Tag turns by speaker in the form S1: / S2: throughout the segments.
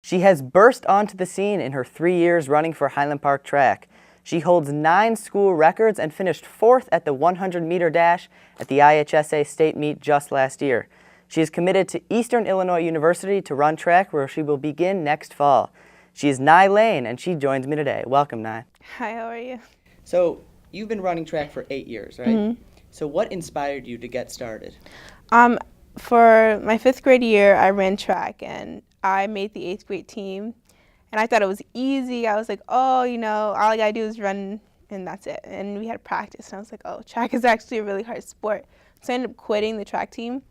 S1: She has burst onto the scene in her 3 years running for Highland Park track. She holds 9 school records and finished 4th at the 100-meter dash at the IHSA State meet just last year. She is committed to Eastern Illinois University to run track, where she will begin next fall. She is Nye Lane, and she joins me today. Welcome, Nye.
S2: Hi, how are you?
S1: So, you've been running track for 8 years, right?
S2: Mm-hmm.
S1: So what inspired you to get started?
S2: For my 5th grade year, I ran track, and I made the 8th grade team. And I thought it was easy. I was like, oh, all I gotta do is run, and that's it. And we had practice, and I was like, oh, track is actually a really hard sport. So I ended up quitting the track team,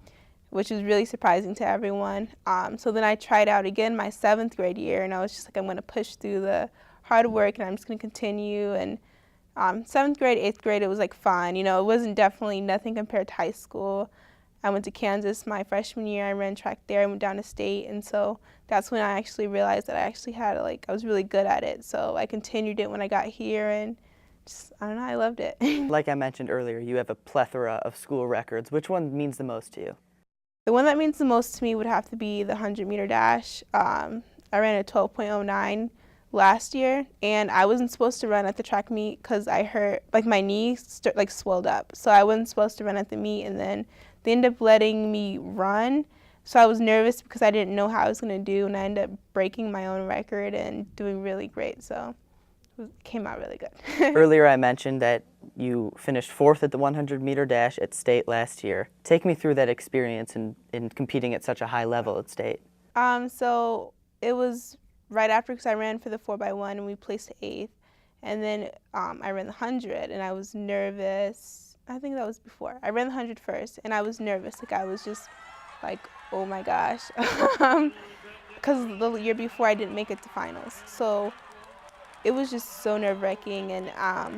S2: which was really surprising to everyone. So then I tried out again my 7th grade year, and I was just like, I'm gonna push through the hard work, and I'm just gonna continue. And 7th grade, 8th grade, it was like fun. It wasn't definitely nothing compared to high school. I went to Kansas my freshman year. I ran track there. I went down to state, and so that's when I actually realized that I actually had I was really good at it. So I continued it when I got here, and just, I don't know, I loved it.
S1: Like I mentioned earlier, you have a plethora of school records. Which one means the most to you?
S2: The one that means the most to me would have to be the 100-meter dash. I ran a 12.09 last year, and I wasn't supposed to run at the track meet because I hurt, my knee swelled up. So I wasn't supposed to run at the meet, and then they ended up letting me run. So I was nervous because I didn't know how I was going to do, and I ended up breaking my own record and doing really great. So it came out really good.
S1: Earlier I mentioned that you finished 4th at the 100-meter dash at state last year. Take me through that experience in competing at such a high level at state.
S2: So it was right after, because I ran for the 4x1 and we placed 8th. And then I ran the 100, and I was nervous. I think that was before. I ran the 100 first, and I was nervous. I was just like, oh my gosh. Because the year before I didn't make it to finals. So it was just so nerve-wracking. And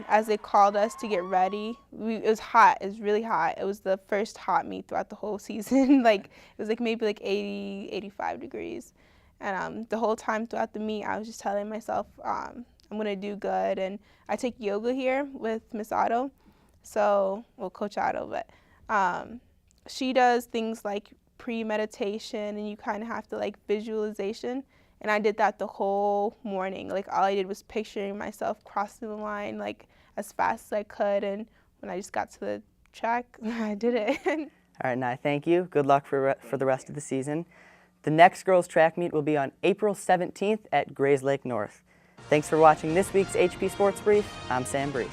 S2: as they called us to get ready, it was hot. It was really hot. It was the first hot meet throughout the whole season. It was maybe 80, 85 degrees. And the whole time throughout the meet, I was just telling myself, I'm going to do good. And I take yoga here with Miss Otto. So, well, Coach Otto, but she does things like pre-meditation, and you kind of have to visualization. And I did that the whole morning. All I did was picturing myself crossing the line as fast as I could. And when I just got to the track, I did it.
S1: All right, Nye, thank you. Good luck for the rest of the season. The next girls track meet will be on April 17th at Grays Lake North. Thanks for watching this week's HP Sports Brief. I'm Sam Brief.